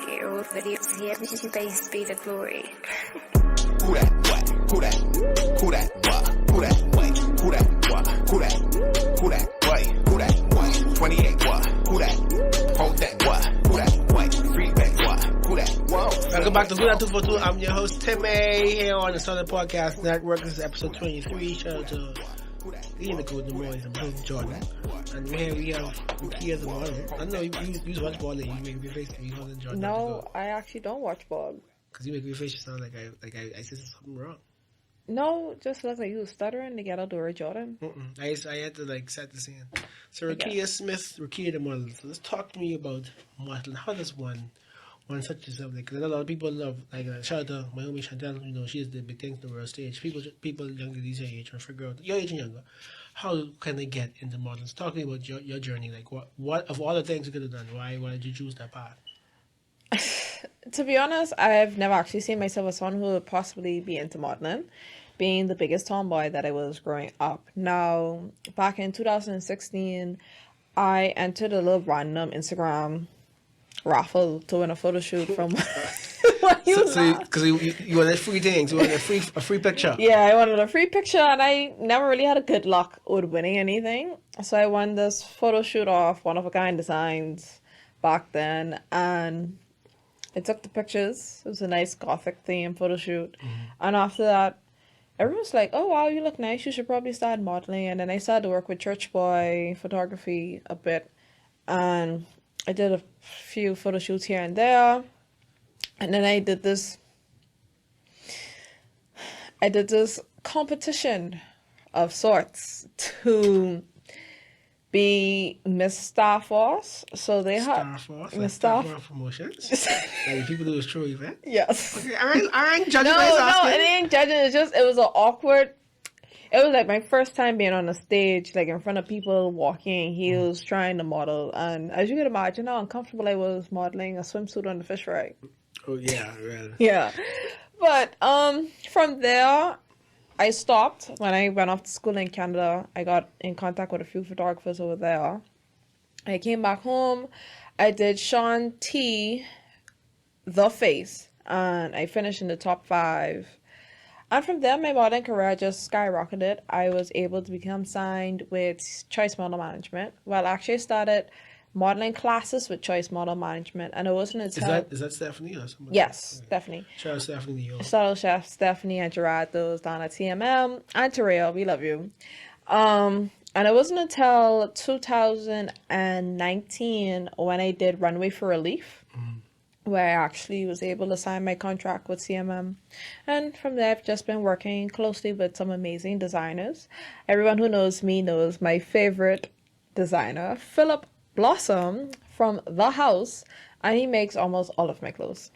Your old videos here, but you base be the glory. Who that what? Who that? Who that what? Who that what? Who that what? Who that? Who that what? Who that what? 28 what? Who that? Hold that what? Who that what? Free back what? Who that? Whoa. Welcome back to Who That 242. I'm your host Timmy here on the Southern Podcast Network. This is episode 23. Shout out to the Indigo in the morning. I'm host Jordan. And here we have RICKIA SMITH. I know you watch ball and you make me face me more than Jordan. No, I actually don't watch ball. Because you make me face you sound like I said something wrong. No, just look like you was stuttering to get out the word Jordan. I had to set the scene. So RICKIA Smith, RICKIA the model. So let's talk to me about modeling. How does one such as something? Because a lot of people love, shout out to my homie Chantel, she's the big thing in the world stage. People younger these age or figure out, your age and younger, how can they get into modeling? So talk to me about your journey. Like what of all the things you could have done, why did you choose that path? To be honest, I've never actually seen myself as someone who would possibly be into modeling, being the biggest tomboy that I was growing up. Now, back in 2016, I entered a little random Instagram raffle to win a photo shoot from because you wanted free things, you wanted a free picture. Yeah, I wanted a free picture, and I never really had a good luck with winning anything. So I won this photo shoot off One of a Kind Designs back then, and I took the pictures. It was a nice gothic theme photo shoot. And after that, everyone was like, oh wow, you look nice, you should probably start modeling. And then I started to work with Church Boy photography a bit, and I did a few photo shoots here and there. And then I did this competition of sorts to be Miss Star Force. So they had Miss Star Force promotions. Like people do this true event. Yes. Okay, I ain't judging. No, it ain't judging. It was an awkward. It was like my first time being on a stage, like in front of people, walking in heels, trying to model. And as you can imagine how uncomfortable I was modeling a swimsuit on the fish fry. Oh yeah, really. Yeah. But from there, I stopped. When I went off to school in Canada, I got in contact with a few photographers over there. I came back home. I did Sean T, The Face, and I finished in the top 5. And from there, my modeling career just skyrocketed. I was able to become signed with Choice Model Management. Well, actually, I started modeling classes with Choice Model Management, and it wasn't until... Is that Stephanie or somebody? Yes, okay. Stephanie. Shout out Stephanie. Shout out Chef Stephanie and Gerard, those down at TMM, and Terrell, we love you. And it wasn't until 2019 when I did Runway for Relief, where I actually was able to sign my contract with CMM. And from there, I've just been working closely with some amazing designers. Everyone who knows me knows my favorite designer, Philip Blossom from The House, and he makes almost all of my clothes.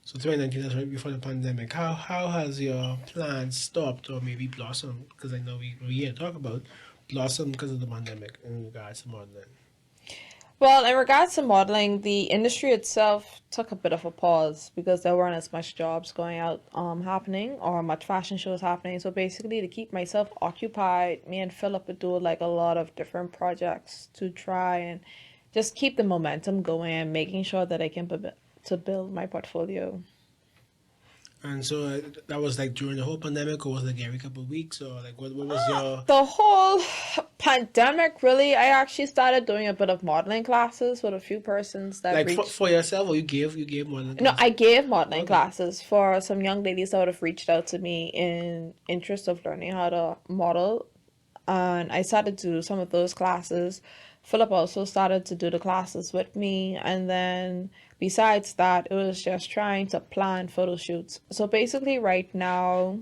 So 2019, that's right before the pandemic. How has your plans stopped or maybe blossomed? Because I know we're here to talk about blossom because of the pandemic in regards to modeling. Well, in regards to modeling, the industry itself took a bit of a pause because there weren't as much jobs going out happening or much fashion shows happening. So basically, to keep myself occupied, me and Philip would do like a lot of different projects to try and just keep the momentum going and making sure that I can build my portfolio. And so that was like during the whole pandemic, or was it like every couple of weeks, or like what was your... The whole pandemic, really, I actually started doing a bit of modeling classes with a few persons that like for yourself, or you gave modeling classes? No, I gave modeling classes for some young ladies that would have reached out to me in interest of learning how to model, and I started to do some of those classes. Philip also started to do the classes with me, and then besides that, it was just trying to plan photo shoots. So basically right now,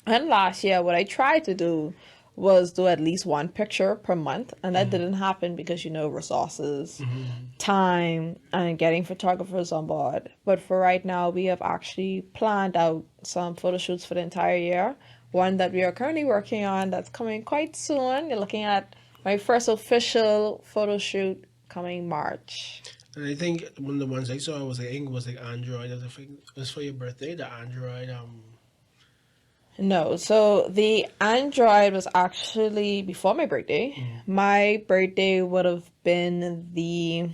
and last year, what I tried to do was do at least one picture per month, and that didn't happen because, resources, time, and getting photographers on board. But for right now, we have actually planned out some photo shoots for the entire year. One that we are currently working on that's coming quite soon. You're looking at my first official photo shoot coming March. And I think one of the ones I saw was like Android. It was for your birthday, the Android. No, so the Android was actually before my birthday. My birthday would have been the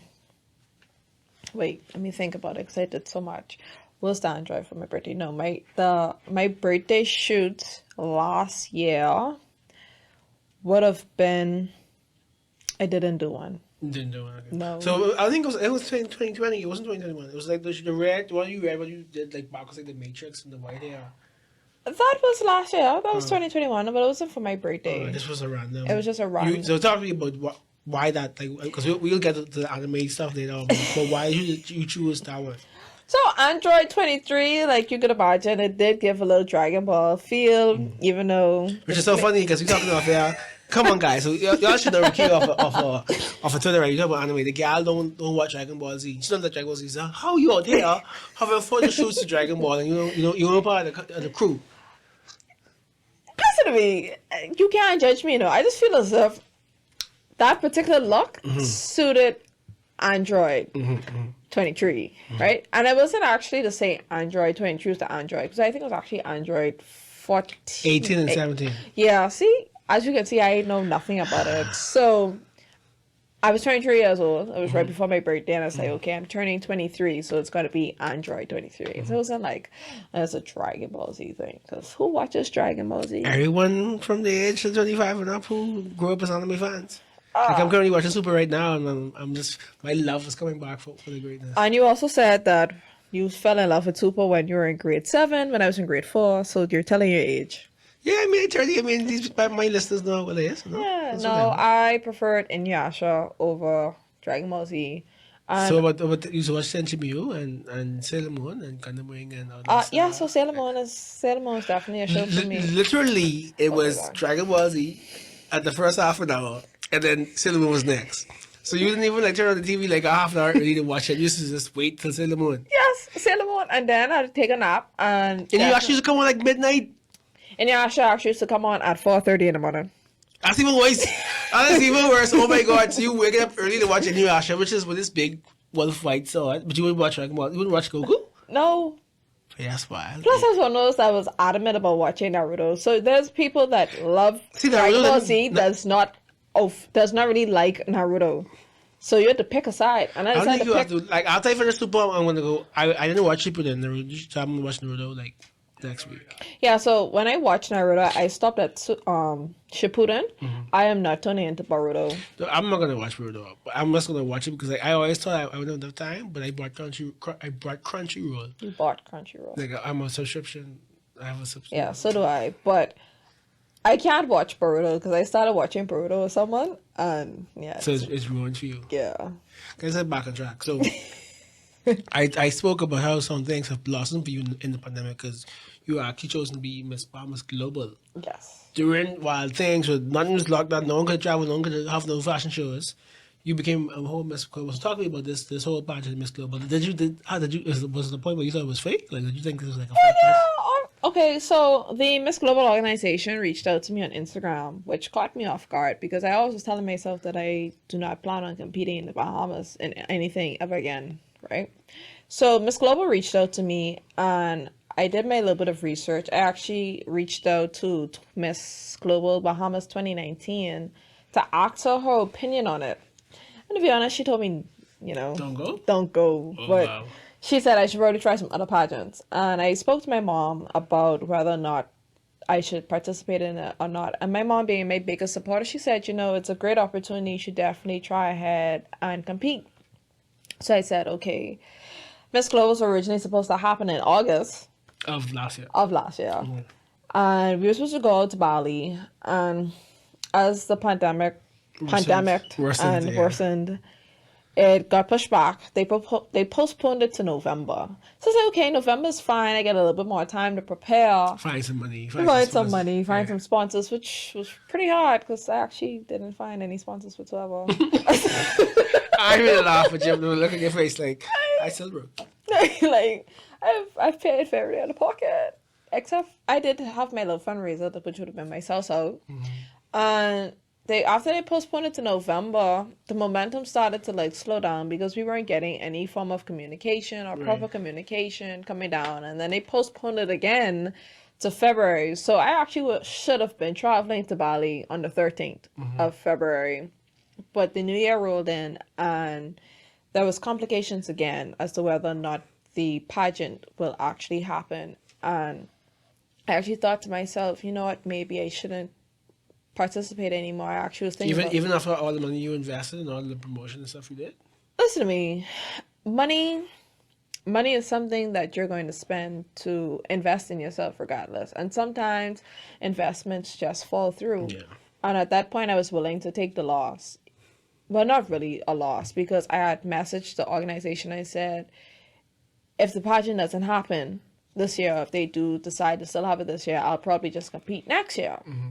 wait, let me think about it because I did so much. Was the Android for my birthday? No, my birthday shoot last year would have been. I didn't do one. Didn't do it. Okay. No. So I think it was 2020. It wasn't 2021. It was like the red one you read, what you did like back was like the Matrix and the white hair. That was last year. That was 2021, but it wasn't for my birthday. This was a random. It was just a random. So talk to me about why that, like, because we'll get to the anime stuff later, but why you choose that one? So Android 23, like you could imagine, it did give a little Dragon Ball feel, even though... Which is so funny because we're talking about here. Come on, guys. So y'all should know Ricky off a Twitter, right? You talk about anime. The gal don't watch Dragon Ball Z. She don't like Dragon Ball Z. So how you out here having photo shoots to Dragon Ball and you know part of the crew? Listen to me. You can't judge me, I just feel as if that particular look suited Android 23, right? And it wasn't actually to say Android 23 was the Android, because I think it was actually Android 14. 18 and 17. Yeah, see? As you can see, I know nothing about it. So, I was 23 years old. It was right before my birthday, and I was like, okay, I'm turning 23, so it's got to be Android 23. So it wasn't like, it's a Dragon Ball Z thing, because who watches Dragon Ball Z? Everyone from the age of 25 and up who grew up as anime fans. Like I'm currently watching Super right now, and I'm just, my love is coming back for the greatness. And you also said that you fell in love with Super when you were in grade 7, when I was in grade 4, so you're telling your age. Yeah, I mean, 30. I mean, my listeners know what it is. Yeah, That's no, what I preferred Inuyasha over Dragon Ball Z. so about you used to watch Senshi Mew and Sailor Moon and Gundam and all that Yeah, stuff. so Sailor Moon is definitely a show for me. Literally, it was God. Dragon Ball Z at the first half an hour, and then Sailor Moon was next. So you didn't even like turn on the TV like a half an hour early to watch it. You used to just wait till Sailor Moon. Yes, Sailor Moon, and then I'd take a nap, and And you actually used to come on like midnight. Inuyasha actually used to come on at 4:30 in the morning. That's even worse. That's even worse. Oh my god! So you waking up early to watch Inuyasha, which is with this big wolf fight sword, but you wouldn't watch Dragon Ball. You wouldn't watch Goku. No. Yeah, that's wild. Plus, I was one of those that was adamant about watching Naruto. So there's people that love See, Dragon Naruto Ball didn't- does not really like Naruto. So you had to pick a side, and I I don't decided think you to have pick. to, like, after I finish Super, I'm gonna go. I didn't watch Shippuden Naruto, so I'm gonna watch Naruto like next week. Yeah, so when I watched Naruto, I stopped at Shippuden. I am not turning into Boruto. So I'm not gonna watch Naruto, but I'm just gonna watch it because I always thought I wouldn't have time, but I bought Crunchyroll. You bought Crunchyroll. Like I'm a subscription. I have a subscription. Yeah, so do I. But I can't watch Boruto because I started watching Boruto with someone, and yeah, So it's ruined for you. yeah. Guys, I'm back on track. So I spoke about how some things have blossomed for you in the pandemic because you actually chosen to be Miss Bahamas Global. Yes. While things were, nothing was locked down, no one could travel, no one could have no fashion shows, you became a whole Miss Global. So talk to me about this whole pageant, Miss Global. Was it the point where you thought it was fake? Like, did you think this was like a fake pageant? Okay, so the Miss Global organization reached out to me on Instagram, which caught me off guard because I always was telling myself that I do not plan on competing in the Bahamas in anything ever again, right? So Miss Global reached out to me, and I did my little bit of research. I actually reached out to Miss Global Bahamas 2019 to ask her opinion on it. And to be honest, she told me, Don't go? don't go. Oh, But wow. she said I should probably try some other pageants. And I spoke to my mom about whether or not I should participate in it or not. And my mom, being my biggest supporter, she said, it's a great opportunity. You should definitely try ahead and compete. So I said, okay. Miss Global was originally supposed to happen in August Of last year. of last year. And we were supposed to go to Bali. And as the pandemic worsened, it got pushed back. They postponed it to November. So I said, okay, November's fine. I get a little bit more time to prepare. Find some money. Find some sponsors. find some sponsors, which was pretty hard because I actually didn't find any sponsors whatsoever. I really laugh at you. Look at your face like, I still broke. Like, I've paid for every out of pocket. Except I did have my little fundraiser, which would have been my out. And after they postponed it to November, the momentum started to slow down because we weren't getting any form of communication or proper communication coming down. And then they postponed it again to February. So I actually should have been traveling to Bali on the 13th of February. But the new year rolled in, and there was complications again as to whether or not the pageant will actually happen. And I actually thought to myself, you know what, maybe I shouldn't participate anymore. I actually was thinking Even after all the money you invested and all the promotion and stuff you did? listen to me. Money is something that you're going to spend to invest in yourself regardless. And sometimes investments just fall through. Yeah. And at that point I was willing to take the loss. Well, not really a loss, because I had messaged the organization. I said, if the pageant doesn't happen this year, if they do decide to still have it this year, I'll probably just compete next year. Mm-hmm.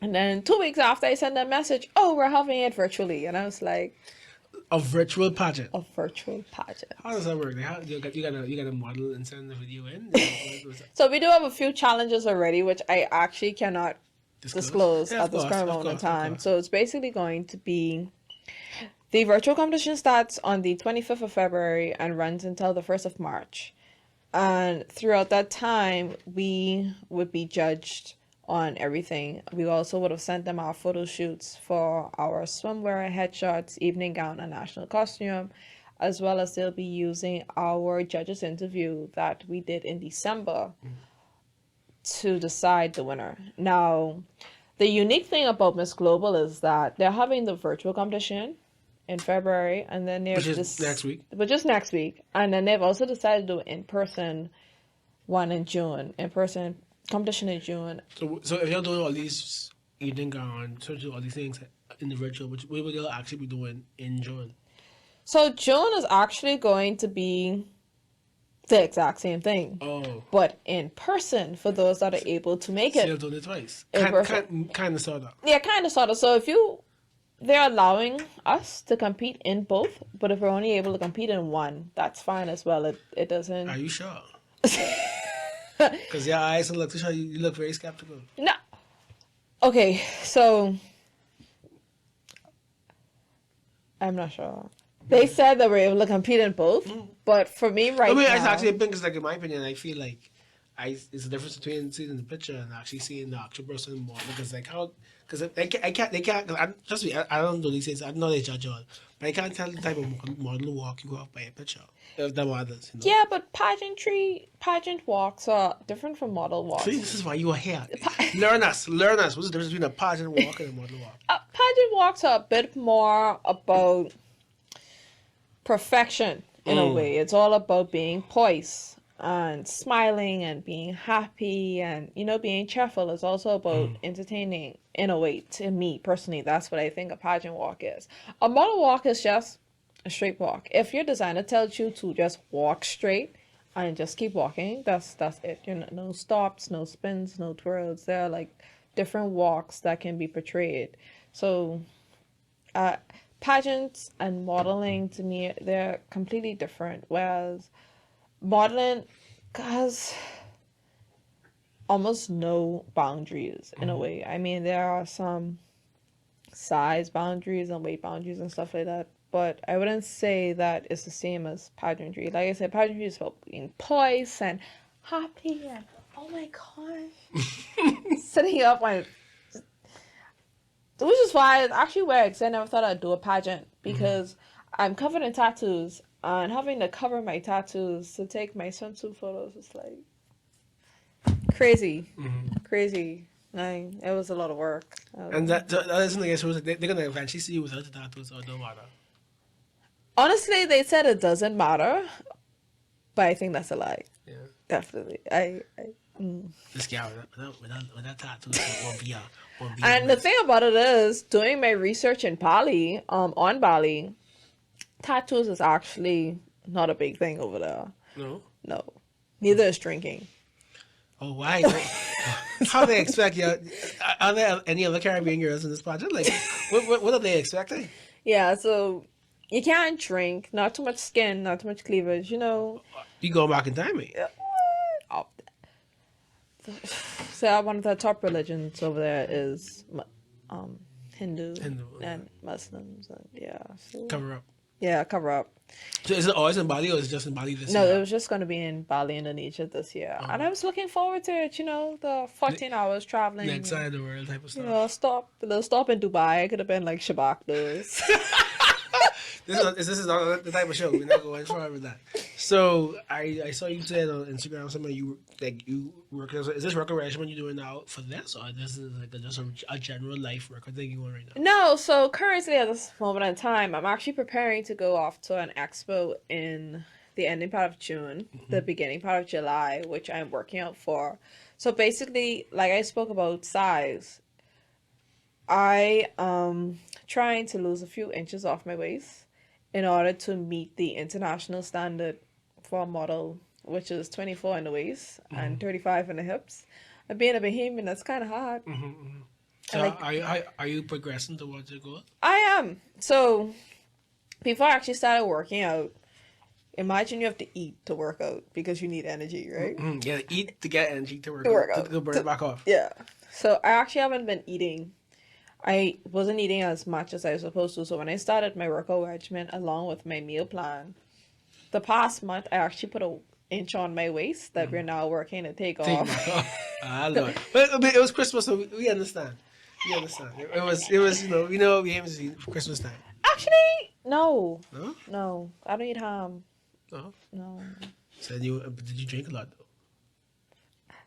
And then 2 weeks after, I sent that message, oh, we're having it virtually. And I was like, A virtual pageant. a virtual pageant. How does that work? Like, how, you got a model and send the video in? So we do have a few challenges already, which I actually cannot disclose Yeah, at this current moment in time. Of course. So it's basically going to be, the virtual competition starts on the 25th of February and runs until the 1st of March. And throughout that time, we would be judged on everything. We also would have sent them our photo shoots for our swimwear, headshots, evening gown, and national costume, as well as they'll be using our judges interview that we did in December to decide the winner. Now, the unique thing about Miss Global is that they're having the virtual competition in February, and then they're Which is next week. But just next week. And then they've also decided to do in-person one in June. In-person competition in June. So if you're doing all these evening gown, sort of all these things in the virtual, what will you actually be doing in June? So June is actually going to be the exact same thing. Oh. But in person, for those that are able to make So it. you're doing it twice. In person. Kind of, sort of. Yeah, kind of, sort of. So they're allowing us to compete in both, but if we're only able to compete in one, that's fine as well. It doesn't. Are you sure? Because your eyes look to show you look very skeptical. No. Okay, so I'm not sure. They said that we're able to compete in both, but for me now, I actually think it's like, in my opinion, I feel like it's the difference between seeing the picture and actually seeing the actual person more. Because like how, because they can't. Trust me, I don't know these things. I know they judge all, but I can't tell the type of model walk you go off by a picture of the models. You know? Yeah, but pageant walks are different from model walks. See, this is why you are here. Learn us. What's the difference between a pageant walk and a model walk? Pageant walks are a bit more about perfection in a way. It's all about being poised and smiling and being happy and, being cheerful. Is also about entertaining in a way. To me personally, that's what I think a pageant walk is. A model walk is just a straight walk. If your designer tells you to just walk straight and just keep walking, that's it. No stops, no spins, no twirls. There are like different walks that can be portrayed. So pageants and modeling, to me, they're completely different. Whereas modeling has almost no boundaries in a way. I mean, there are some size boundaries and weight boundaries and stuff like that, but I wouldn't say that it's the same as pageantry. Like I said, pageantry is about being poised and happy and, oh my gosh, sitting up when... Which is why it's actually weird, because I never thought I'd do a pageant, because I'm covered in tattoos, and having to cover my tattoos to take my swimsuit photos is like crazy. Like, it was a lot of work. And that isn't the case. They're going to eventually see you without the tattoos, or it don't matter. Honestly, they said it doesn't matter, but I think that's a lie. Yeah. Definitely. This guy without tattoos won't be And the thing about it is, doing my research in Bali, on Bali, tattoos is actually not a big thing over there. No. Neither is drinking. Oh, why? How they expect you? Are there any other Caribbean girls in this project? Like, what are they expecting? Yeah, so you can't drink, not too much skin, not too much cleavage, You going back in time, mate? So one of the top religions over there is Hindu and Muslims. And so, Cover up. Yeah, cover up. So is it always in Bali, or is it just in Bali this No, year? it was just going to be in Bali, Indonesia this year. And I was looking forward to it, the 14 hours traveling. Next side of the world type of stuff. A little stop in Dubai. It could have been like Shabak does. This is not the type of show. We're not going far with that. So I saw you said on Instagram something you work. Is this work arrangement you're doing now for this, or this is like just a general life work thing you want right now? No, so currently at this moment in time, I'm actually preparing to go off to an expo in the ending part of June, the beginning part of July, which I'm working out for. So basically, like I spoke about size, I trying to lose a few inches off my waist in order to meet the international standard for a model, which is 24 in the waist and 35 in the hips. And being a Bahamian, that's kind of hard. So like- are you progressing towards your goal? I am. So before I actually started working out, imagine you have to eat to work out because you need energy, right? Yeah, eat to get energy to work out. to burn it back off. Yeah. So I actually haven't been eating. I wasn't eating as much as I was supposed to. So when I started my workout regimen along with my meal plan, the past month I actually put an inch on my waist that we're now working to take off. I know it. But I mean, it was Christmas, so we understand. We understand. It was we aim to see Christmas time. Actually, no. No? No. I don't eat ham. No. No. So did you drink a lot though?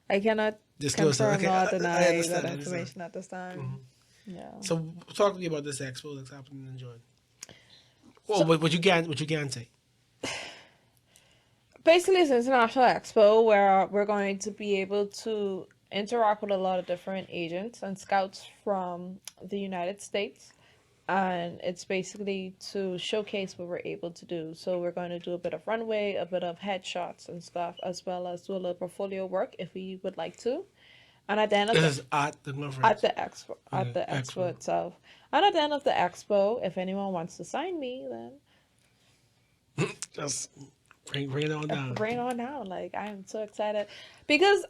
I cannot Disclose that. confirm Okay, or deny I understand, that I understand. information at this time. Yeah. So talk to me about this expo that's happening in June. Well, what you can say. Basically, it's an international expo where we're going to be able to interact with a lot of different agents and scouts from the United States. And it's basically to showcase what we're able to do. So we're going to do a bit of runway, a bit of headshots and stuff, as well as do a little portfolio work if we would like to. And at the end of This is at the conference. at the expo, Okay, at the expo expo. itself. And at the end of the expo, if anyone wants to sign me, then Just bring it on down. bring it on down. Like, I am so excited because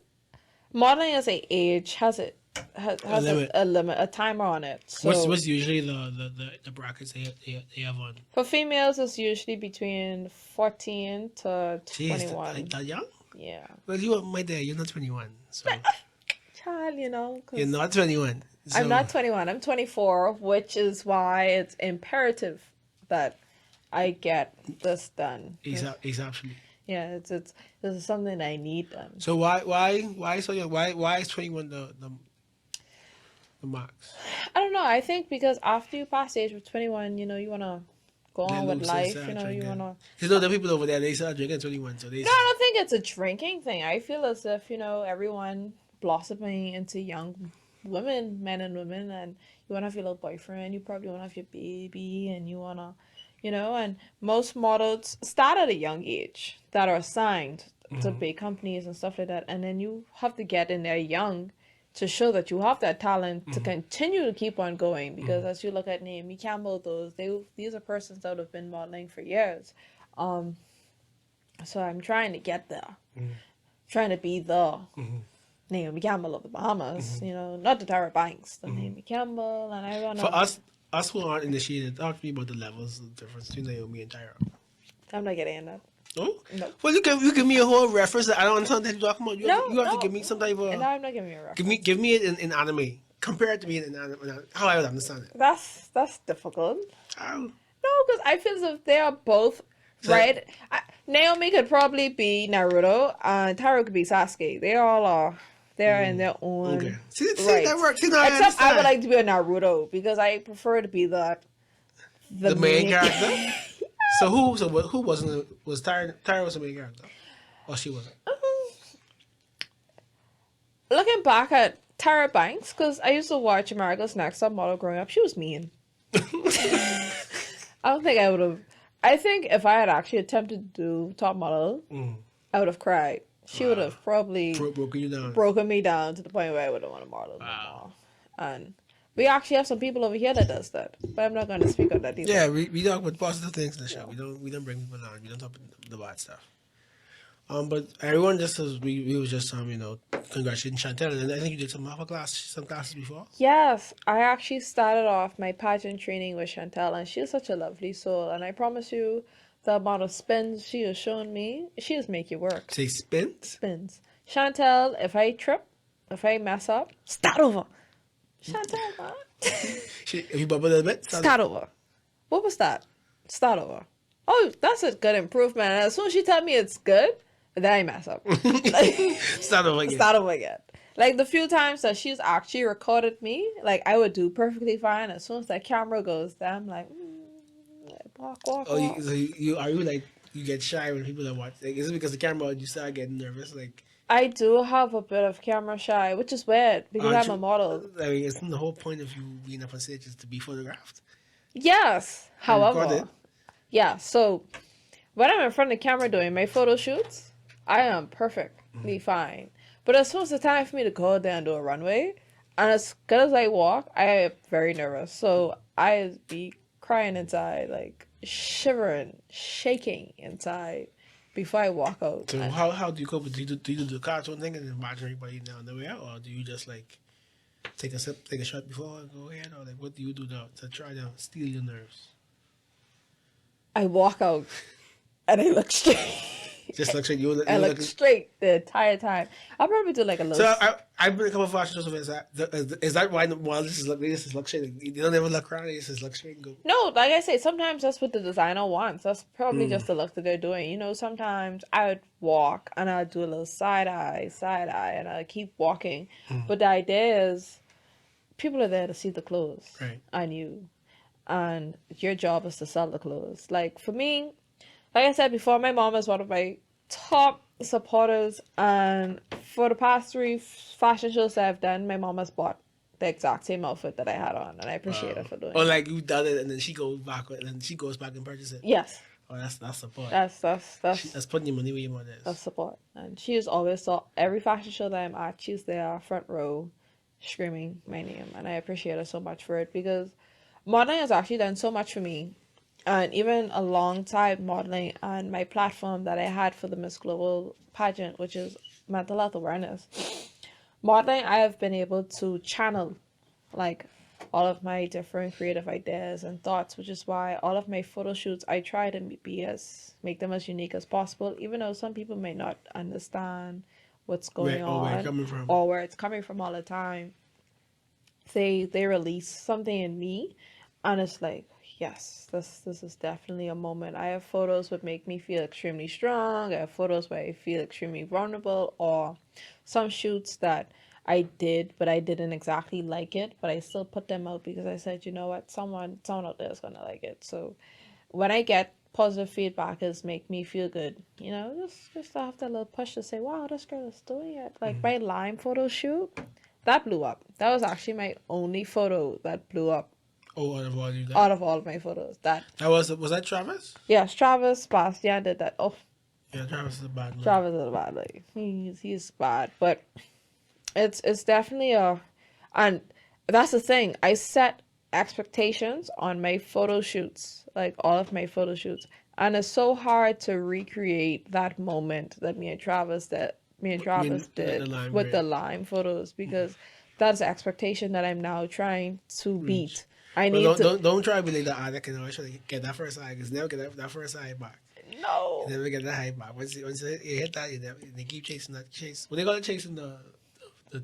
modeling as a age has limit. a limit, a timer on it. So What's usually the brackets they have on? for females, it's usually between 14 to Jeez, 21. that young? Yeah, Well, you are my dad. You're not 21, so child, 'cause you're not 21. So, I'm not 21. I'm 24, which is why it's imperative that I get this done. Exactly. Yeah, it's this is something I need done. So why so young? Why is 21 the max? I don't know. I think because after you pass the age of 21, you want to go Let on with loose life. and You start want drinking. to. You know the people over there they start drinking at 21, so they. No, I don't think it's a drinking thing. I feel as if everyone blossoming into young women, men and women, and you want to have your little boyfriend. You probably want to have your baby, and you want to, and most models start at a young age that are assigned to big companies and stuff like that, and then you have to get in there young to show that you have that talent to continue to keep on going. Because as you look at Naomi Campbell, these are persons that have been modeling for years. So I'm trying to get there, trying to be the Naomi Campbell of the Bahamas. Not the Tara Banks, the Naomi Campbell, and I want For to. us who aren't initiated, talk to me about the levels of difference between Naomi and Tyra. I'm not getting in that. No? No. Well, you give me a whole reference that I don't understand that you're talking about. You have No. to give me some type of. No, I'm not giving you a reference. Give me it in anime. Compare it to me in anime. How I would understand it. That's difficult. How? No, because I feel as if they are both So- right. Naomi could probably be Naruto, and Taro could be Sasuke. They all are. They're in their own. Okay. See right. that works. See, now I Except I would understand. like to be a Naruto because I prefer to be the The main character. So who wasn't was Tyra was the main character? Or she wasn't. Looking back at Tara Banks, because I used to watch America's Next Top Model growing up, she was mean. I don't think I would have. I think if I had actually attempted to do Top Model, I would have cried. She would have probably Broken you down. broken me down to the point where I wouldn't want to model anymore. And we actually have some people over here that does that, but I'm not going to speak on that either. Yeah, we talk about positive things in the show. We don't bring people down. We don't talk about the bad stuff. But everyone just as we was just congratulating Chantel, and I think you did some classes before. Yes, I actually started off my pageant training with Chantel, and she's such a lovely soul. And I promise you, the amount of spins she has shown me, she just make you work. Say spins. Spins. Chantel, if I trip, if I mess up, start over. Chantel, man. If you bubble a little bit, Start over. What was that? start over. Oh, that's a good improvement. And as soon as she tell me it's good, then I mess up. Like, Start over again. start over again. Like the few times that she's actually recorded me, like I would do perfectly fine. As soon as that camera goes down, I'm like, walk. Oh, are you like you get shy when people are watching? Like, is it because the camera you start getting nervous? Like, I do have a bit of camera shy, which is weird because aren't I'm a you- model. I mean, isn't the whole point of you being up on stage is to be photographed? Yes, And however, recorded? yeah. So when I'm in front of the camera doing my photo shoots, I am perfectly fine. But as soon as it's time for me to go out there and do a runway, and as good as I walk, I am very nervous. So I be crying inside, like shivering, shaking inside before I walk out. So And how do you cope with? Do you do the cartoon thing and then watch everybody down the way out, or do you just like take a shot before and go ahead, or like what do you do to try to steal your nerves? I walk out and I look straight. Just like you look, I you look look. straight the entire time. I'll probably do like a little. So I've been a couple of fashion shows. Is that why the models just look straight? They don't ever look around. They just look straight and go. No, like I say, sometimes that's what the designer wants. That's probably just the look that they're doing. You know, sometimes I would walk and I'd do a little side eye, and I'd keep walking. But the idea is people are there to see the clothes Right. on you. And your job is to sell the clothes. Like for me, like I said before, my mom is one of my top supporters. And for the past 3 fashion shows that I've done, my mom has bought the exact same outfit that I had on, and I appreciate her for doing Or it. like you done it and then she goes back and purchases it. Yes, Oh, that's support. that's Putting your money where your mouth is. that's support. And she is always saw every fashion show that I'm at. She's there, front row, screaming my name, and I appreciate her so much for it because modeling has actually done so much for me. And even alongside modeling and my platform that I had for the Miss Global pageant, which is mental health awareness, modeling, I have been able to channel like all of my different creative ideas and thoughts, which is why all of my photo shoots I try to make them as unique as possible, even though some people may not understand what's going Or where on it's coming from. or where it's coming from all the time. They release something in me, and it's like, yes, this is definitely a moment. I have photos that make me feel extremely strong. I have photos where I feel extremely vulnerable, or some shoots that I did, but I didn't exactly like it, but I still put them out because I said, you know what, someone out there is gonna like it. So when I get positive feedback, is make me feel good. You know, just to have that little push to say, wow, this girl is doing it. Like my Lime photo shoot, that blew up. That was actually my only photo that blew up Oh, out of all you done. out of all of my photos. That Was that Travis? yes, Travis Bastian did that. Oh, Yeah, Travis is a bad man. Travis is bad. Like he's bad, but it's definitely and that's the thing. I set expectations on my photo shoots, like all of my photo shoots, and it's so hard to recreate that moment that me and Travis did the Lime, with right. the Lime photos because that's the expectation that I'm now trying to beat. I need Well, don't try to be like the that can always try to get that first eye because never get that first eye back. no. You never get that high back. Once you hit that, they keep chasing that chase. What they call it, chasing the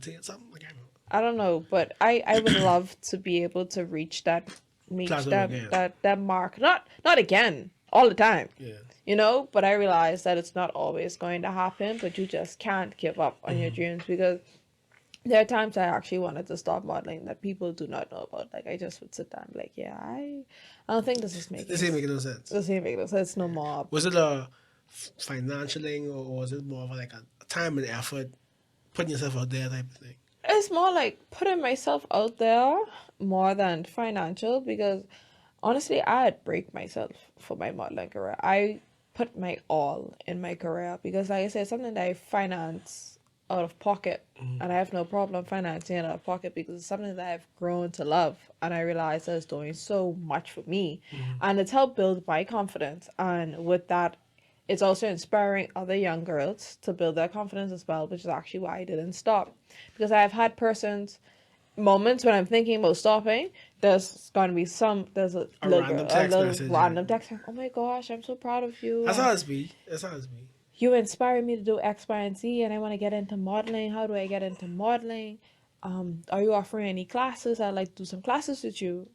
tail, something like that. I don't know, but I would love to be able to reach that Plateau again. that mark. Not again, all the time. Yeah. You know, but I realize that it's not always going to happen, but you just can't give up on your dreams because there are times I actually wanted to stop modeling that people do not know about. Like I just would sit down and be like, yeah, I don't think this is making This ain't making no sense. this ain't making no sense no more. Was it a financial thing or was it more of like a time and effort, putting yourself out there type of thing? It's more like putting myself out there more than financial because honestly, I'd break myself for my modeling career. I put my all in my career because, like I said, something that I finance out of pocket, and I have no problem financing it out of pocket because it's something that I've grown to love, and I realize that it's doing so much for me, and it's helped build my confidence. And with that, it's also inspiring other young girls to build their confidence as well, which is actually why I didn't stop. Because I've had moments when I'm thinking about stopping, there's a random text message, random text. Oh my gosh, I'm so proud of you. That's how it's be. You inspired me to do X, Y, and Z, and I want to get into modeling. How do I get into modeling? Are you offering any classes? I'd like to do some classes with you.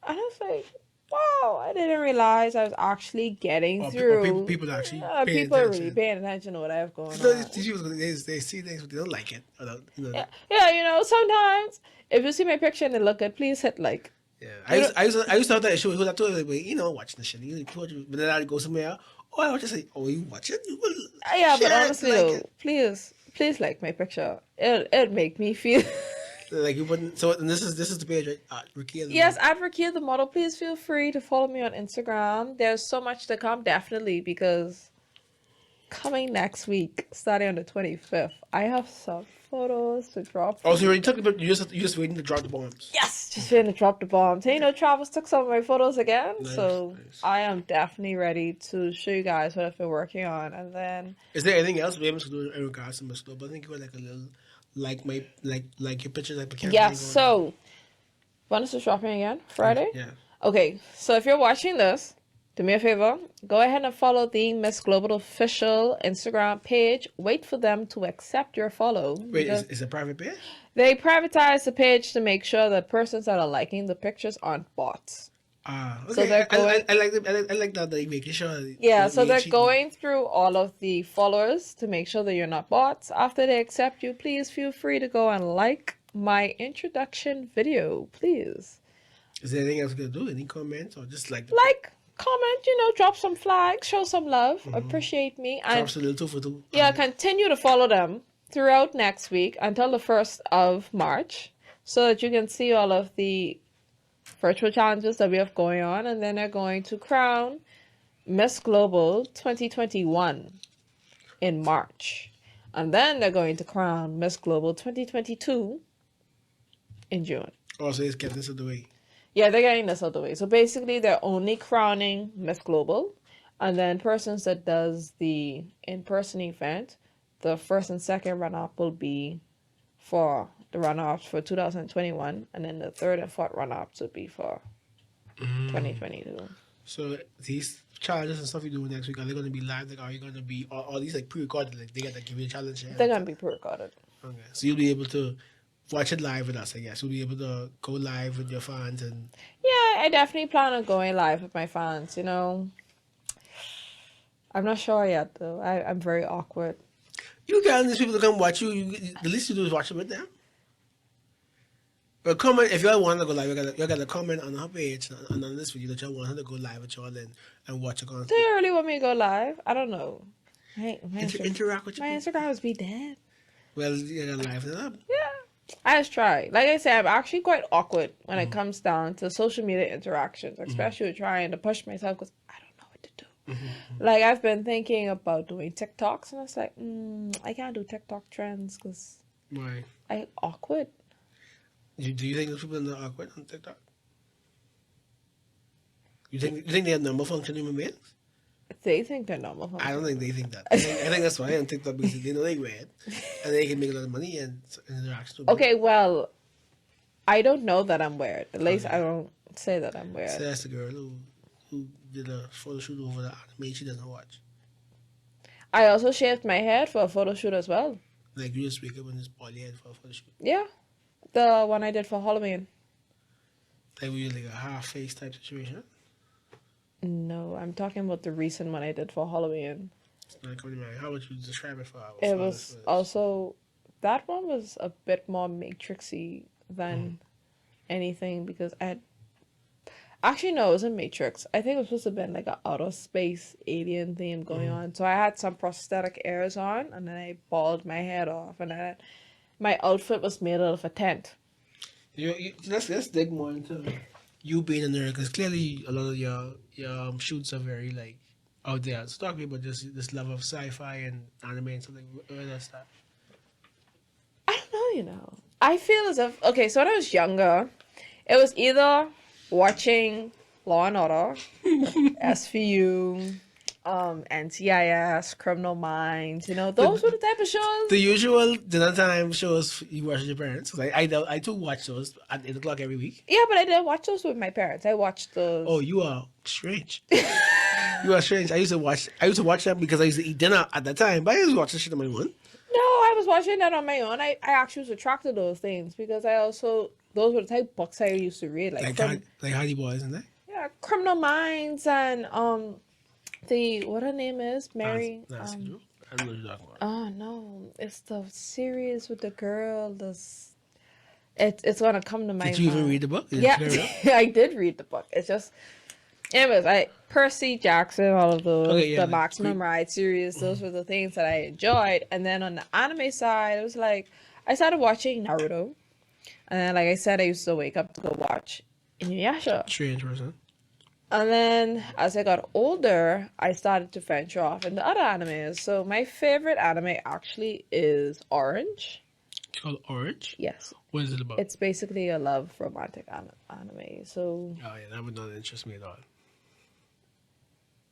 And I was like, wow, I didn't realize I was actually getting through. People actually paying People attention. really paying attention to what I have going So on. these people, they see things, but they don't like it. Or don't, Yeah, yeah, you know, sometimes if you see my picture and it look good, please hit like. Yeah, I used to have that issue. I told like, you know, watching the shit. But then I'd go somewhere. Oh, I watch it. Oh, you watch it? You will Yeah, but share it, honestly like though, it. please like my picture. It'll make me feel. Like you wouldn't. So and this is the page, right? Ricky. Yes, at RICKIA the model. Please feel free to follow me on Instagram. There's so much to come, definitely, because coming next week, starting on the 25th, I have some photos to drop. Oh, so you already took it, but you just waiting to drop the bombs. Yes, just waiting to drop the bomb. So, you know, Travis took some of my photos again. Nice, So nice. I am definitely ready to show you guys what I've been working on. And then Is there anything else we able to do in regards to Miss Global? I think you were like a little like your pictures like the camera. yes, so when is this dropping again? Friday? Yeah. Okay, so if you're watching this, do me a favor, go ahead and follow the Miss Global official Instagram page. Wait for them to accept your follow. Wait, is it a private page? They privatize the page to make sure that persons that are liking the pictures aren't bots. Okay. So they're going. I like that they making sure. Yeah, they so they're cheating. going through all of the followers to make sure that you're not bots. After they accept you, please feel free to go and like my introduction video, please. Is there anything else we can do? Any comments or just like Like, comment, you know, drop some flags, show some love, appreciate me, and drops a little 2 for 2? yeah, continue to follow them throughout next week until the 1st of March so that you can see all of the virtual challenges that we have going on, and then they're going to crown Miss Global 2021 in March, and then they're going to crown Miss Global 2022 in June. Oh, so it's getting this out of the way. Yeah, they're getting this out of the way. So basically, they're only crowning Miss Global, and then persons that does the in-person event, the first and second run-up will be for the run-ups for 2021, and then the third and fourth run-ups will be for 2022. So these challenges and stuff you do next week, are they going to be live? Like, are you going to be all these like pre-recorded? Like they got to give you a challenge. They're gonna be pre-recorded. Okay, so you'll be able to watch it live with us. I guess you'll be able to go live with your fans and. Yeah, I definitely plan on going live with my fans. You know, I'm not sure yet though. I'm very awkward. You get these people to come watch you. The least you do is watch it with them. But comment if y'all want to go live. You got to comment on her page and on this video that y'all want her to go live with y'all and watch it. Do you really want me to go live? I don't know. Interact with My you. Instagram must be dead. Well, you got to live it up. Yeah, I just try. Like I said, I'm actually quite awkward when it comes down to social media interactions, especially with trying to push myself because I don't know what to do. Like I've been thinking about doing TikToks, and it's like, I can't do TikTok trends because Why? I awkward. Do you think those people are not awkward on TikTok? You think they have normal functioning human beings? They think they're normal. I don't think they think that. I think that's why on TikTok because they know they weird and they can make a lot of money and interaction. Okay, well, I don't know that I'm weird. At least I don't say that I'm weird. So that's the girl who did a photo shoot over the anime she doesn't watch. I also shaved my head for a photo shoot as well. Like you just wake up and just ball your head for a photo shoot. Yeah, the one I did for Halloween. Like we like a half face type situation. No, I'm talking about the recent one I did for Halloween. It's not coming to mind. How would you describe it for our It was also, that one was a bit more matrixy than anything because I had, actually no, it wasn't Matrix. I think it was supposed to have been like an outer space alien theme going on. So I had some prosthetic ears on and then I balled my head off and then my outfit was made out of a tent. Let's dig more into you being a nerd because clearly a lot of your shoots are very like out there. So talk to me about just this love of sci-fi and anime and something. Where does that? I don't know, you know. I feel as if, okay, so when I was younger, it was either watching Law and Order, SVU, NCIS, Criminal Minds, you know, those were the type of shows. The usual dinner time shows you watch with your parents. Like I too watch those at 8 o'clock every week. Yeah, but I didn't watch those with my parents. I watched those. Oh, you are strange. You are strange. I used to watch them because I used to eat dinner at that time. But I used to watch this shit on my own. No, I was watching that on my own. I actually was attracted to those things because I also, those were the type of books I used to read. Like Hardy Boys, isn't that? yeah, Criminal Minds and the what her name is Mary. That's true. I don't know what you're talking about. Oh no, it's the series with the girl. It's gonna come to my mind. Did you even read the book? Yeah, I did read the book. It's just, anyways, Percy Jackson, all of those, Okay, yeah, the Maximum Ride series, those were the things that I enjoyed. And then on the anime side, it was like I started watching Naruto, and then like I said, I used to wake up to go watch Inuyasha. Strange person. And then as I got older, I started to venture off into other animes. So my favorite anime actually is Orange. It's called Orange? Yes. What is it about? It's basically a love romantic anime. So Oh, yeah, that would not interest me at all.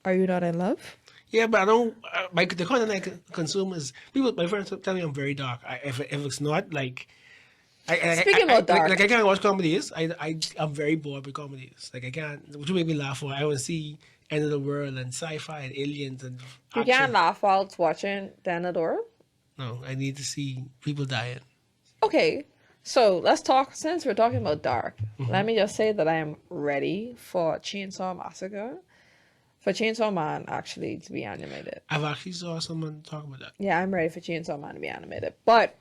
are you not in love? Yeah, but I don't. The content I consume is people. My friends tell me I'm very dark. If it's not like, Speaking about dark. like I can't watch comedies. I'm very bored with comedies. Like I can't. What you make me laugh for? I want to see End of the World and sci-fi and aliens and. You action. can't laugh while watching Dan Adora? No, I need to see people dying. Okay, so let's talk. Since we're talking about dark, let me just say that I am ready for Chainsaw Massacre. For Chainsaw Man, actually, to be animated. I've actually saw someone talk about that. Yeah, I'm ready for Chainsaw Man to be animated. But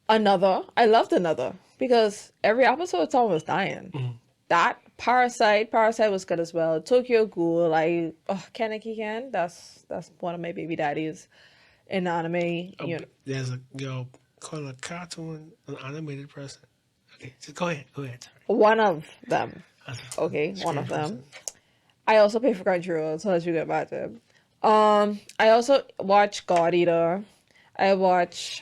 I loved Another, because every episode someone was dying. That Parasite was good as well. Tokyo Ghoul, Kaneki Ken, that's one of my baby daddies in anime. There's a girl called a cartoon, an animated person. Okay, so go ahead. One of them. Okay, One of them. I also pay for Crunchyroll, so as you can imagine. I also watch God Eater. I watch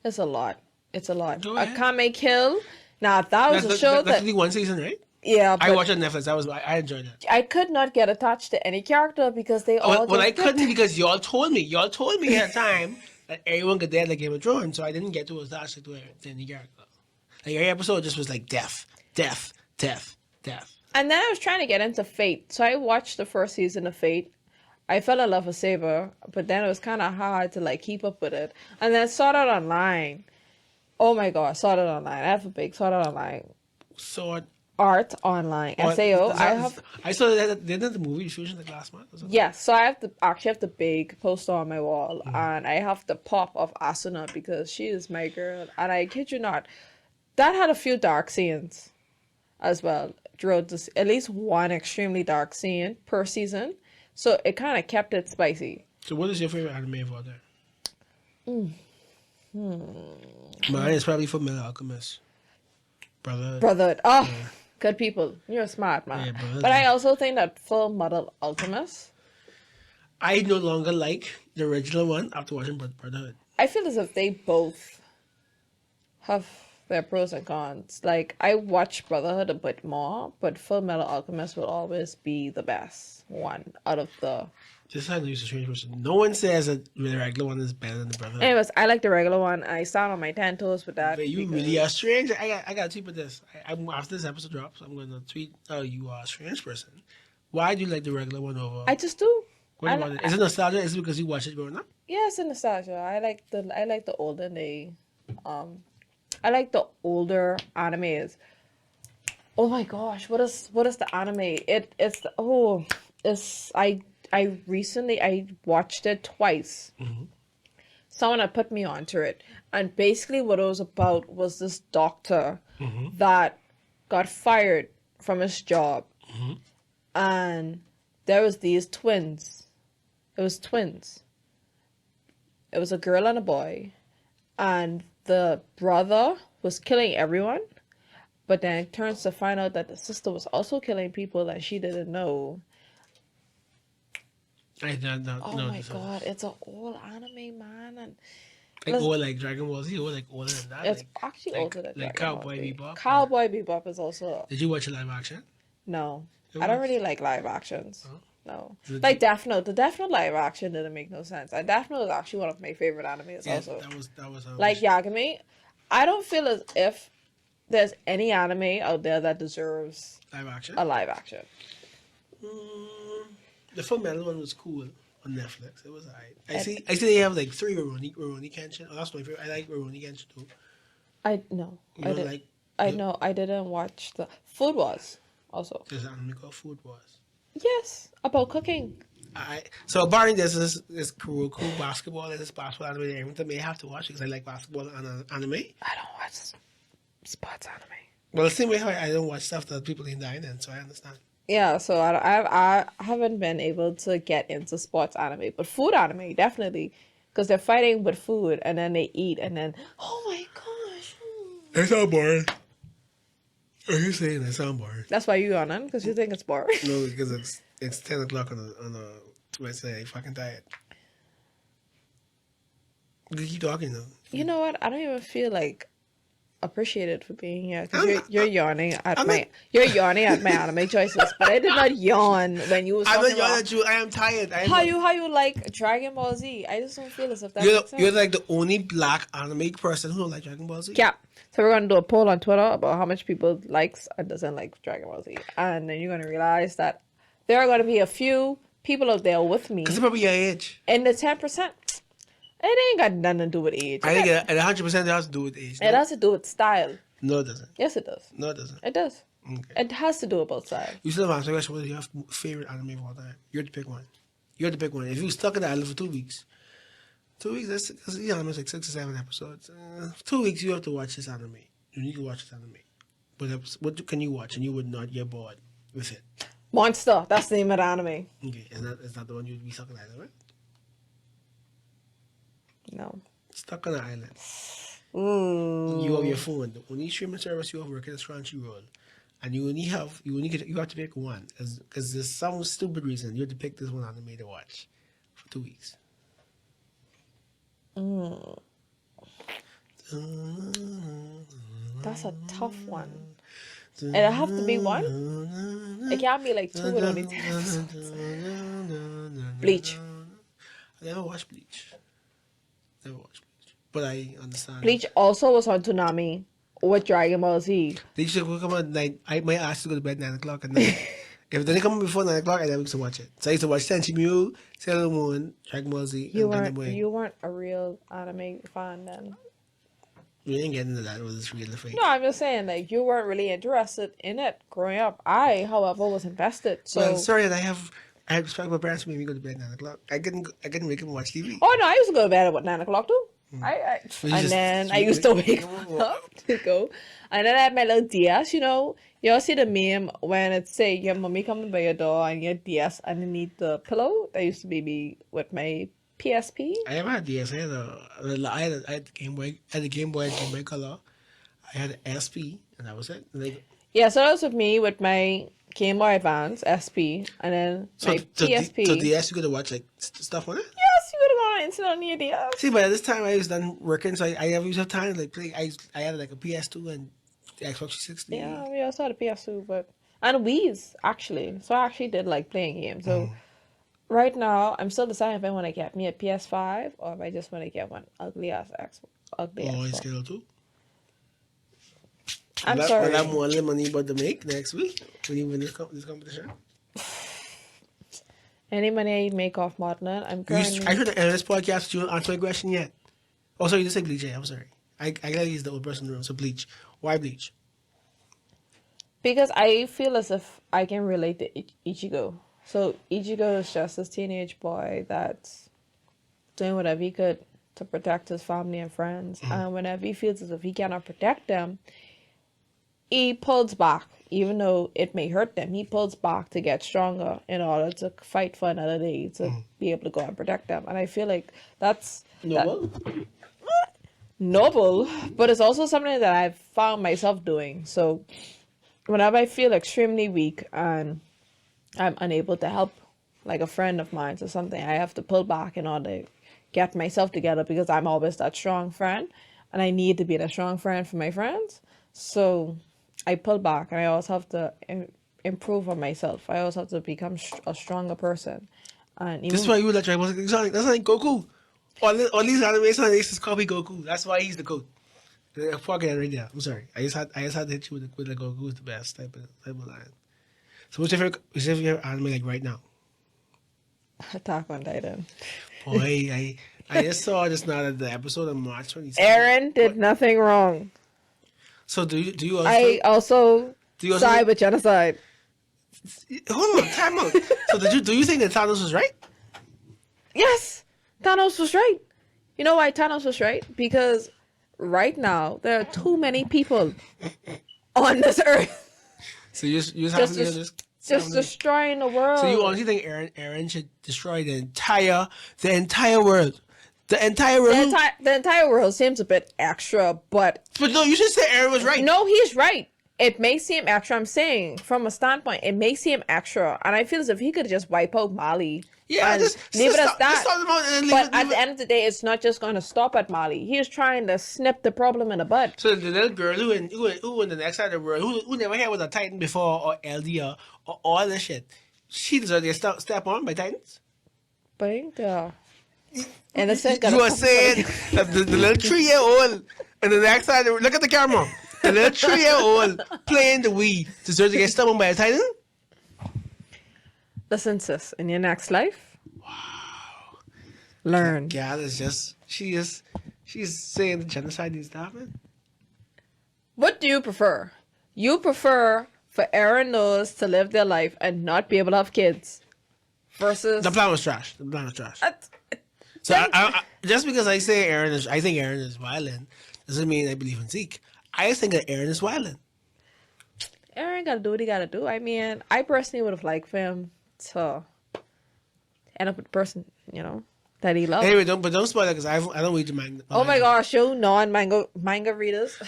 it's a lot. Go ahead. Akame Kill. Now that was a show that's only one season, right? yeah, I but watched it on Netflix. I enjoyed that. I could not get attached to any character because they all Well, I just couldn't because y'all told me at the time that everyone could dance like Game of Thrones, so I didn't get to attach to any character. Like every episode just was like death. And then I was trying to get into Fate, so I watched the first season of Fate. I fell in love with Saber, but then it was kind of hard to like keep up with it. And then Sword Art Online. Oh my god, Sword Art Online! I have a big Sword Art Online. Sword Art Online. SAO. I saw that they did the movie Fusion like last month. Or something. Yes, so I actually have the big poster on my wall, and I have the pop of Asuna because she is my girl. And I kid you not, that had a few dark scenes as well. Throughout this, at least one extremely dark scene per season, so it kind of kept it spicy. So, what is your favorite anime of all time? Mine is probably for Fullmetal Alchemist. Brotherhood. Oh, yeah. Good people. You're a smart man. Yeah, but I also think that Fullmetal Alchemist, I no longer like the original one after watching Brotherhood. I feel as if they both have their pros and cons. Like, I watch Brotherhood a bit more, but Fullmetal Alchemist will always be the best one out of the... Just how I use a strange person. No one says that the regular one is better than the Brotherhood. Anyways, I like the regular one. I stand on my 10 toes with that. But you really are strange. I got to tweet with this. After this episode drops, I'm going to tweet, oh, you are a strange person. Why do you like the regular one over... I just do. What about it? Is it nostalgia? Is it because you watched it growing up? Yeah, it's a nostalgia. I like the olden day... I like the older animes. Oh my gosh, what is the anime? I recently watched it twice. Someone had put me onto it, and basically what it was about was this doctor that got fired from his job, and there was these twins. It was twins. It was a girl and a boy, and the brother was killing everyone, but then it turns to find out that the sister was also killing people that she didn't know. I don't know. Oh my god, it's an old anime, man. And like old like Dragon Ball Z, or like older than that. It's actually older than like Dragon Cowboy Ball Z. Bebop. Cowboy Bebop is also... Did you watch a live action? No. I don't really like live actions. Oh. No. Like Death Note. The Death Note live action didn't make no sense. And Death Note is actually one of my favorite animes also. That was like Yagami, I don't feel as if there's any anime out there that deserves live action. A live action. The Fullmetal one was cool on Netflix. It was alright. I see they have like 3 Rurouni Kenshin. Oh, that's my favorite. I like Rurouni Kenshin too. I didn't. Like I know I didn't watch the Food Wars also. There's an anime called Food Wars. Yes, about cooking. So barring this Kuroko basketball and this basketball anime and everything, I may have to watch it because I like basketball and anime. I don't watch sports anime. Well, the same way how I don't watch stuff that people ain't dying in, so I understand. Yeah, so I haven't been able to get into sports anime, but food anime definitely, because they're fighting with food and then they eat and then oh my gosh, It's not boring. Are you saying it sound boring? that's why you yawning because you think it's boring. No, because it's 10 o'clock on a Wednesday. I'm fucking tired. You keep talking though. You know what? I don't even feel like appreciated for being here because I'm you're yawning at you're yawning at my anime choices, but I did not yawn when you was I'm talking not yelling about at you. I am tired. how you like Dragon Ball Z. I just don't feel as if that You're, makes sense. you're like the only black anime person who don't like Dragon Ball Z. Yeah. So we're gonna do a poll on Twitter about how much people likes and doesn't like Dragon Ball Z, and then you're gonna realize that there are gonna be a few people out there with me Because it's probably your age. in the 10%. It ain't got nothing to do with age. I think at 100% it has to do with age. It has to do with style. No, it doesn't. Yes, it does. No, it doesn't. It does. Okay. It has to do about style. You still have answer the question, what is your favorite anime of all time? You have to pick one. You have to pick one. If you were stuck in the island for 2 weeks, 2 weeks, that's the anime is like 6 or 7 episodes. 2 weeks, you have to watch this anime. You need to watch this anime. But what can you watch and you would not get bored with it? Monster. That's the name of the anime. Okay, is that the one you'd be stuck on the island with? No. Stuck on the island. Ooh. You have your phone. The only streaming service you have working is Crunchyroll. And you have to pick one. Because there's some stupid reason you have to pick this one anime to watch for 2 weeks. That's a tough one. It'll have to be one. It can't be like two with only 10 episodes. Bleach. I never watched Bleach. But I understand. Bleach also was on Toonami with Dragon Ball Z. They should come at night. I might ask to go to bed 9 o'clock at night. If they come before 9 o'clock, I never used to watch it. So I used to watch Senshi Mew, Sailor Moon, Dragon Ball Z, You and weren't a real anime fan then. We didn't get into that. It was really fake. No, I'm just saying, like, you weren't really interested in it growing up. I, however, was invested. So, Well, sorry, I have respect for my parents who made me go to bed 9 o'clock. I couldn't make them watch TV. oh no, I used to go to bed at 9 o'clock too. I used to wake up to go, and then I had my little DS. You know, you all see the meme when it say your mommy coming by your door and your DS underneath the pillow. That used to be me with my PSP. I never had DS. I had the Game Boy. I had the Game Boy Color. I had the SP, and that was it. Yeah, so that was with me with my Game Boy Advance SP, and then my PSP. So DS, you could watch like stuff on it. Yes, you would have gone on internet on your DS. See, by this time I was done working, so I never used to have time to like play. I had like a PS2 and the Xbox 360. Yeah, we also had a PS2, and Wii's actually. So I actually did like playing games. So right now, I'm still deciding if I want to get me a PS5 or if I just want to get one ugly ass Xbox. It's Scale 2. I'm sorry. Will I have more money about to make next week when you win this competition? Any money I make off modeling, I'm currently... I heard in this podcast you don't answer my question yet. Oh, sorry, you just said Bleach. I'm sorry. I gotta use the old person in the room. So Bleach. Why Bleach? Because I feel as if I can relate to Ichigo. So Ichigo is just this teenage boy that's doing whatever he could to protect his family and friends. And whenever he feels as if he cannot protect them, he pulls back. Even though it may hurt them, he pulls back to get stronger in order to fight for another day, to be able to go and protect them. And I feel like that's... Noble? Noble, but it's also something that I've found myself doing. So whenever I feel extremely weak and I'm unable to help like a friend of mine or something, I have to pull back in order to get myself together because I'm always that strong friend and I need to be the strong friend for my friends. So I pull back and I always have to improve on myself. I always have to become a stronger person. And even... This is why you were like Dragon Ball Z. That's like Goku. All these animes on this is copy Goku. That's why he's the GOAT. I'm fucking right there. I'm sorry. I just had to hit you with the Goku is the best type of line. So what's your favorite anime like right now? Attack on Titan. Boy, I just saw just now that the episode on March 27th. Aaron did nothing wrong. So do you also? I also Do you also- side with genocide. Hold on, time out. So do you think that Thanos was right? Yes, Thanos was right. You know why Thanos was right? Because right now there are too many people on this earth So you have to just destroying the world. So you honestly think Aaron should destroy the entire world? The entire world? The entire world seems a bit extra, but But no, you should say Aaron was right. no, he's right. It may seem extra. I'm saying from a standpoint, it may seem extra, and I feel as if he could just wipe out Mali. Yeah, and just leave it as stop- that. just stop them out and leave But it- at leave the it- end of the day, it's not just going to stop at Mali. He's trying to snip the problem in the bud. So the little girl who in the next side of the world, who never had with a Titan before, or LD, or all this shit, she deserves to get step on by Titans? But innocent. You are saying that the little 3-year-old in the next side, look at the camera, the little 3-year-old playing the Wii deserves to get stepped on by a Titan? Listen, sis, in your next life, learn. God is just, she's saying the genocide needs to happen. What do you prefer? You prefer for Aaron Knowles to live their life and not be able to have kids versus The plan was trash. The plan was trash. Uh, So I, just because I think Aaron is violent, doesn't mean I believe in Zeke. I just think that Aaron is violent. Aaron gotta do what he gotta do. I mean, I personally would have liked for him to end up with the person, that he loves. Anyway, don't spoil it because I don't read the manga. Oh my gosh, you manga readers.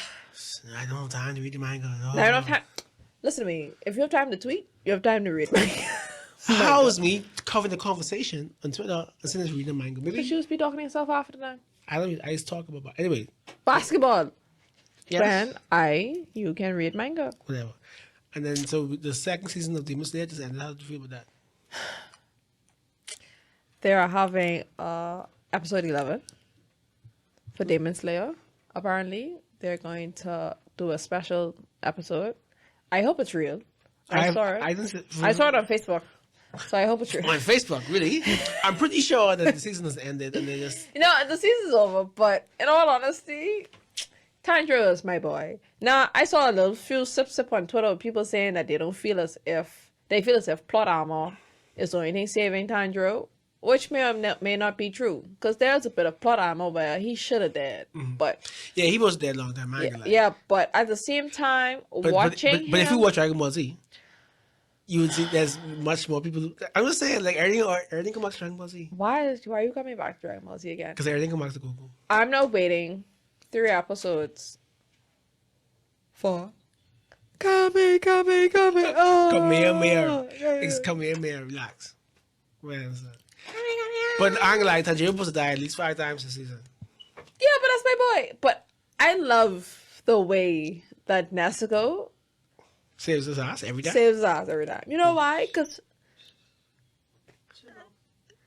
I don't have time to read the manga. No. I don't have time. Listen to me. If you have time to tweet, you have time to read. How is me covering the conversation on Twitter instead of reading the manga? Maybe But you just be talking to yourself half the time. I just talk about anyway. Basketball. Yes, You can read manga. whatever. And then so the second season of Demon Slayer just ended. How do you feel about that? They are having episode 11 for Demon Slayer. Apparently, they're going to do a special episode. I hope it's real. I saw it. I saw it on Facebook. So I hope it's real. On Facebook, really? I'm pretty sure that the season has ended and they just... The season's over, but in all honesty, Tanjiro is my boy. Now, I saw a few sip on Twitter of people saying that they feel as if plot armor is the only thing saving Tanjiro, which may or may not be true, because there's a bit of plot armor where he should have died, but Yeah, he was dead a long time. yeah, but at the same time, watching but if you him- watch Dragon Ball Z, you would see there's much more people. I'm just saying, like everything come back to Dragon Ball Z why are you coming back to Dragon Ball Z again? because everything come back to Goku. I'm now waiting 3 episodes for Kame. Oh, Come here, relax. But I'm like, Tanjiro supposed to die at least 5 times this season. Yeah, but that's my boy. But I love the way that Nezuko Saves his ass every time. saves his ass every time. You know why? Because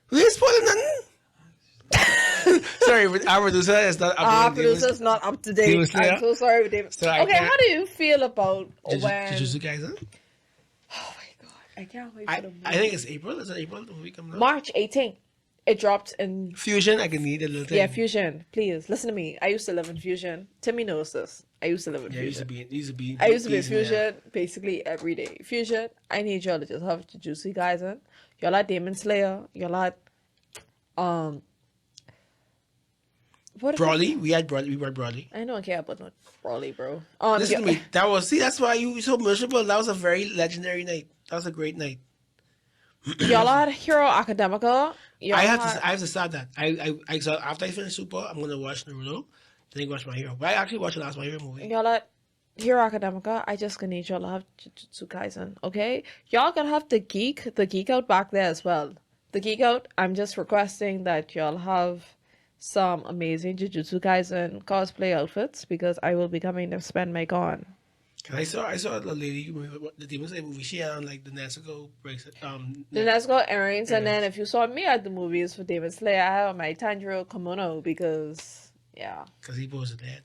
We ain't spoiling nothing. Sorry, our producer is not up to our date. producer's not up to date. Demon Slayer? I'm so sorry with David. So I Okay, can't- how do you feel about when... Jujutsu Kaisen? Oh my god, I can't wait for the movie. I think it's April. Is it April? The movie coming out? March 18th. It dropped in... Fusion. I can need a little thing. Yeah, Fusion. Please, listen to me. I used to live in Fusion. Timmy knows this. I used to live in Yeah, Fusion. I used to be in Fusion basically every day. Fusion, I need y'all to just have Jujutsu Kaisen. Y'all like Demon Slayer. Y'all like what is Broly. We read Broly. it? I don't care about no Broly, bro. Listen to me. That's why you were so miserable. That was a very legendary night. That was a great night. y'all had Hero Academica. I have to start that. I so after I finish Super, I'm gonna watch Naruto. Then I watch My Hero. But I actually watched the last My Hero movie. Y'all had Hero Academica. I just gonna need y'all to have Jujutsu Kaisen, okay? Y'all gonna have the geek out back there as well. The geek out. I'm just requesting that y'all have some amazing Jujutsu Kaisen cosplay outfits because I will be coming to spend my con. I saw the lady, the Demon Slayer movie. She had on like the Nezuko bracelet. The Nezuko earrings, and then if you saw me at the movies for Demon Slayer, I have on my Tanjiro kimono because because he was dead.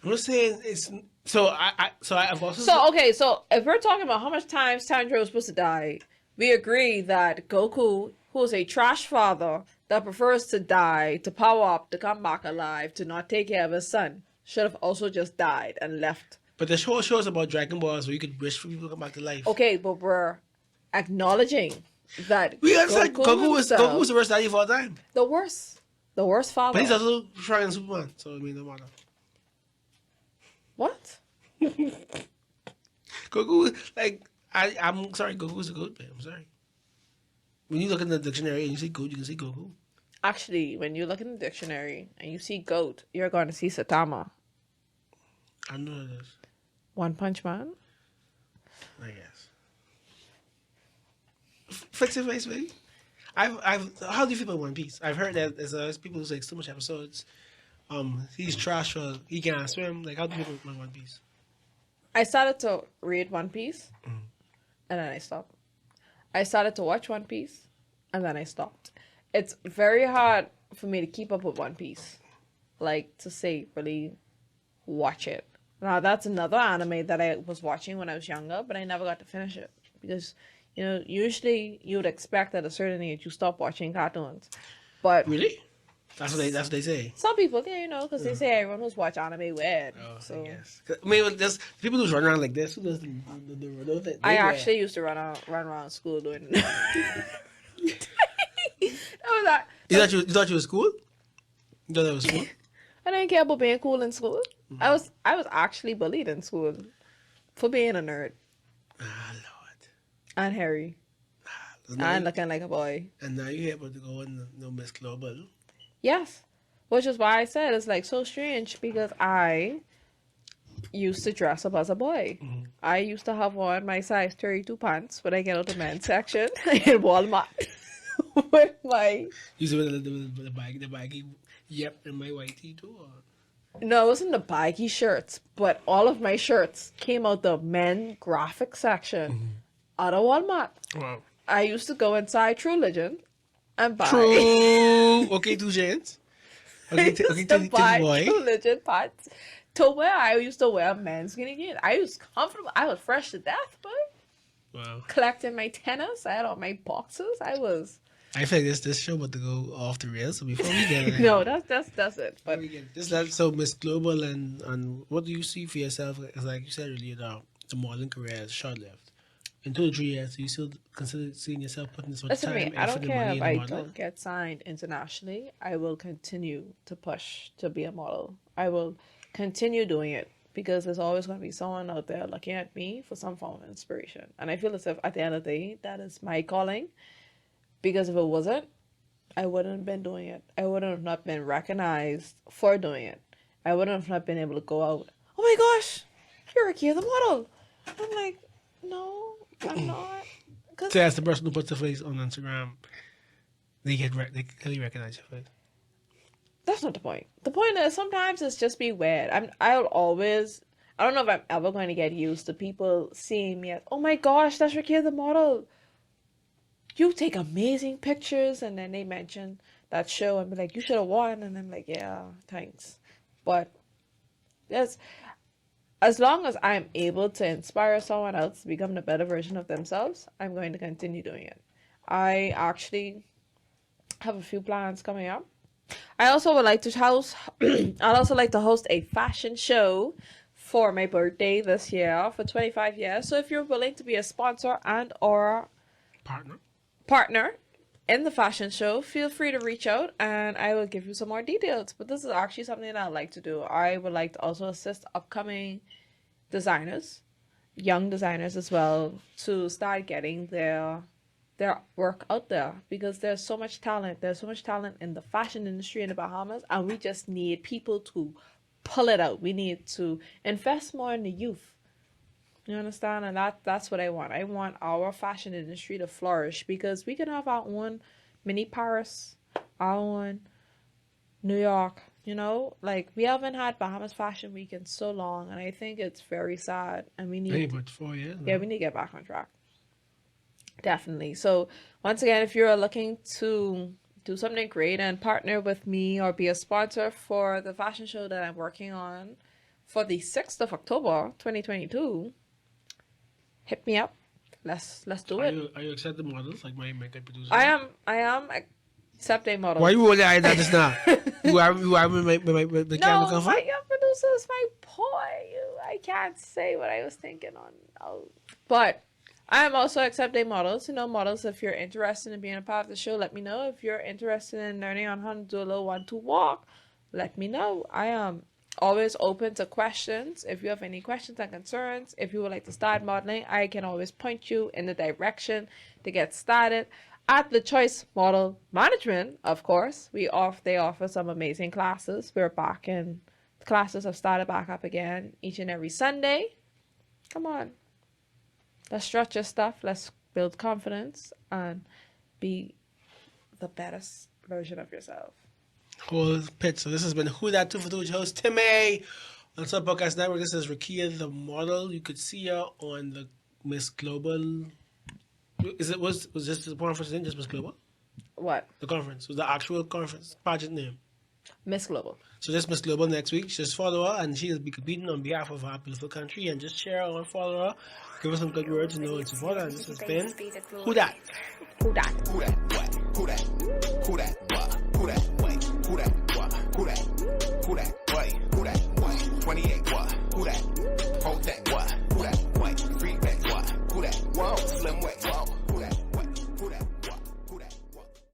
I'm just saying it's so. I've also So if we're talking about how much times Tanjiro was supposed to die, we agree that Goku, who is a trash father that prefers to die to power up to come back alive to not take care of his son, should have also just died and left. But the show shows about Dragon Ball, so you could wish for people to come back to life. Okay, but we're acknowledging that We understand Goku was himself- the worst daddy of all time. the worst father. But he's also trying Superman, so I mean, no matter. What? Goku, like, I'm sorry, Goku's a goat, man. I'm sorry. When you look in the dictionary and you see goat, you can see Goku. Actually, when you look in the dictionary and you see goat, you're going to see Saitama. I know what it is. One Punch Man. I guess. Fix your face, baby. How do you feel about One Piece? I've heard that there's people who say it's too much episodes. He's trash for he can't swim. Like, how do you feel about One Piece? I started to read One Piece, Mm. and then I stopped. I started to watch One Piece, and then I stopped. It's very hard for me to keep up with One Piece. Like, to say, really watch it. Now, that's another anime that I was watching when I was younger, but I never got to finish it. Because, you know, usually you would expect at a certain age you stop watching cartoons. But Really? That's what they say. some people, yeah, you know, because they say everyone who's watch anime weird. Oh, So I guess. I mean, there's people who run around like this. Who does the thing? I actually used to run around school doing that. Was that. You thought you were school? You thought that was school? I didn't care about being cool in school. I was actually bullied in school for being a nerd Ah, Lord. and hairy and looking like a boy. And now you're able to go in no Miss Global. Yes, which is why I said it's like so strange because I used to dress up as a boy. I used to have on my size 32 pants when I get out the men's section in Walmart with my. You see the baggy, yep, and my white tee too. Or? No, it wasn't the baggy shirts, but all of my shirts came out the men graphic section out of Walmart. Wow. I used to go inside True Religion and buy. True. Okay, two chance. Okay, to buy boy. True Religion pants to where I used to wear men's skinny jeans. I was comfortable. I was fresh to death, but Wow. collecting my tennis. I had all my boxes. I was. I feel like this show about to go off the rails. So before we get it, No, that's it. But so Miss Global and what do you see for yourself? As like you said earlier, the modeling career is short lived. In 2 to 3 years, do you still consider seeing yourself putting this much listen time, to me. I effort, don't and care money if into I modeling? don't get signed internationally. I will continue to push to be a model. I will continue doing it because there's always going to be someone out there looking at me for some form of inspiration. And I feel as if at the end of the day, that is my calling. Because if it wasn't, I wouldn't have been doing it. I wouldn't have not been recognized for doing it. I wouldn't have not been able to go out. Oh my gosh, you're RICKIA the model. I'm like, no, I'm not. So as the person who puts the face on Instagram, they clearly recognize your face. That's not the point. The point is sometimes it's just be weird. I don't know if I'm ever going to get used to people seeing me as, oh my gosh, that's RICKIA the model. You take amazing pictures, and then they mention that show and be like, you should have won, and I'm like, yeah, thanks. But yes, as long as I'm able to inspire someone else to become a better version of themselves, I'm going to continue doing it. I actually have a few plans coming up. I also would like to host I'd also like to host a fashion show for my birthday this year for 25 years. So if you're willing to be a sponsor and or partner in the fashion show, feel free to reach out and I will give you some more details. But this is actually something that I'd like to do. I would like to also assist upcoming designers, young designers as well, to start getting their work out there because there's so much talent. There's so much talent in the fashion industry in the Bahamas, and we just need people to pull it out. We need to invest more in the youth. You understand? And that's what I want. I want our fashion industry to flourish because we can have our own mini Paris, our own New York, you know? Like, we haven't had Bahamas Fashion Week in so long, and I think it's very sad. And we need... But 4 years. Yeah, we need to get back on track. Definitely. So, once again, if you're looking to do something great and partner with me or be a sponsor for the fashion show that I'm working on for the 6th of October, 2022... hit me up. Let's do it. Are you accepting models like my makeup producer? I am accepting models. Why you rolling eyes at this now? You are with the camera come No, my from? produces my point. I can't say what I was thinking on. But I am also accepting models. Models, if you're interested in being a part of the show, let me know. If you're interested in learning on how to do a little 1-2 walk, let me know. I am always open to questions. If you have any questions and concerns, if you would like to start modeling, I can always point you in the direction to get started. At the Choice Model Management, of course, they offer some amazing classes. We're back in classes have started back up again each and every Sunday. Come on. Let's stretch your stuff. Let's build confidence and be the best version of yourself. Whole pitch. So this has been Who Dat 2 for 2 with your host Timmy. On Sub Podcast Network, this is RICKIA the model. You could see her on the Miss Global. Was this the conference in just Miss Global? What? The conference was the actual conference pageant name. Miss Global. So this Miss Global next week. Just follow her, and she'll be competing on behalf of our beautiful country. And just share her and follow her. Give her some good words and support her. And this has been Who Dat. Who Dat? Who that?